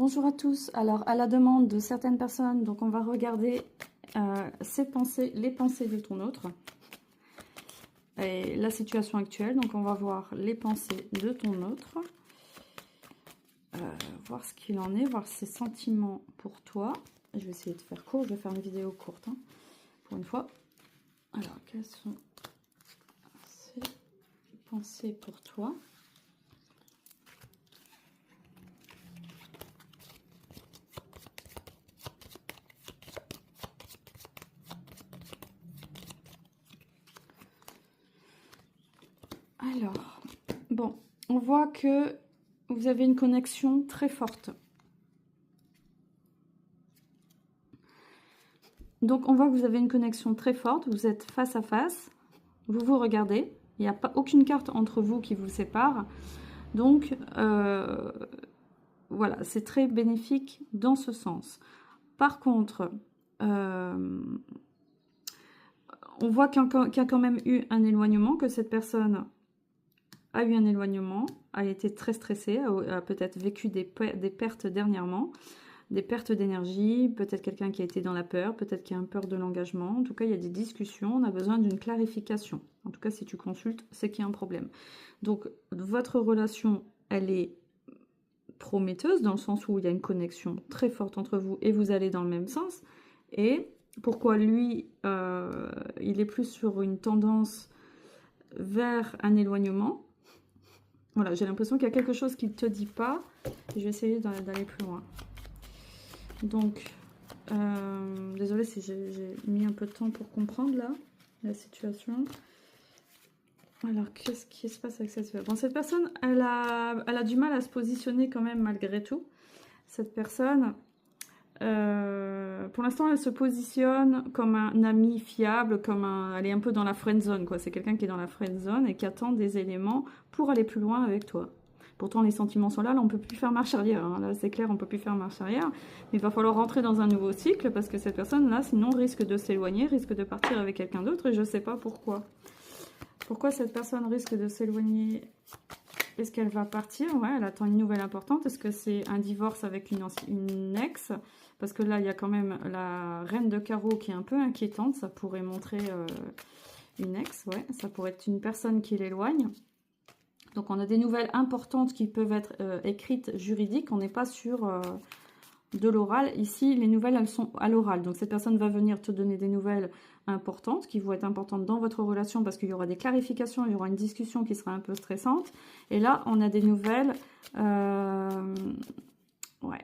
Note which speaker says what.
Speaker 1: Bonjour à tous. Alors, à la demande de certaines personnes, donc on va regarder ces pensées, les pensées de ton autre et la situation actuelle. Donc, on va voir les pensées de ton autre, voir ce qu'il en est, voir ses sentiments pour toi. Je vais essayer de faire court, je vais faire une vidéo courte hein, pour une fois. Alors, quelles sont ces pensées pour toi ? Alors, bon, on voit que vous avez une connexion très forte. Donc, on voit que vous avez une connexion très forte, vous êtes face à face, vous vous regardez, il n'y a pas aucune carte entre vous qui vous sépare. Donc, voilà, c'est très bénéfique dans ce sens. Par contre, on voit qu'il y a quand même eu un éloignement, que cette personne a eu un éloignement, a été très stressée, a peut-être vécu des pertes dernièrement, des pertes d'énergie, peut-être quelqu'un qui a été dans la peur, peut-être qui a peur de l'engagement. En tout cas, il y a des discussions, on a besoin d'une clarification. En tout cas, si tu consultes, c'est qu'il y a un problème. Donc, votre relation, elle est prometteuse dans le sens où il y a une connexion très forte entre vous et vous allez dans le même sens. Et pourquoi lui, il est plus sur une tendance vers un éloignement. Voilà, j'ai l'impression qu'il y a quelque chose qu'il ne te dit pas. Je vais essayer d'aller plus loin. Donc, désolée si j'ai mis un peu de temps pour comprendre là, la situation. Alors, qu'est-ce qui se passe avec cette personne? Bon, cette personne, elle a du mal à se positionner quand même malgré tout. Cette personne, pour l'instant, elle se positionne comme un ami fiable, elle est un peu dans la friend zone, quoi. C'est quelqu'un qui est dans la friend zone et qui attend des éléments pour aller plus loin avec toi. Pourtant, les sentiments sont là, on ne peut plus faire marche arrière. Hein. Là, c'est clair, on ne peut plus faire marche arrière. Mais il va falloir rentrer dans un nouveau cycle parce que cette personne-là, sinon, risque de s'éloigner, risque de partir avec quelqu'un d'autre et je ne sais pas pourquoi. Pourquoi cette personne risque de s'éloigner? Est-ce qu'elle va partir? Ouais, elle attend une nouvelle importante. Est-ce que c'est un divorce avec une ex? Parce que là, il y a quand même la reine de carreau qui est un peu inquiétante. Ça pourrait montrer une ex, ouais. Ça pourrait être une personne qui l'éloigne. Donc, on a des nouvelles importantes qui peuvent être écrites juridiques. On n'est pas sur de l'oral. Ici, les nouvelles, elles sont à l'oral. Donc, cette personne va venir te donner des nouvelles importantes qui vont être importantes dans votre relation parce qu'il y aura des clarifications, il y aura une discussion qui sera un peu stressante. Et là, on a des nouvelles... ouais.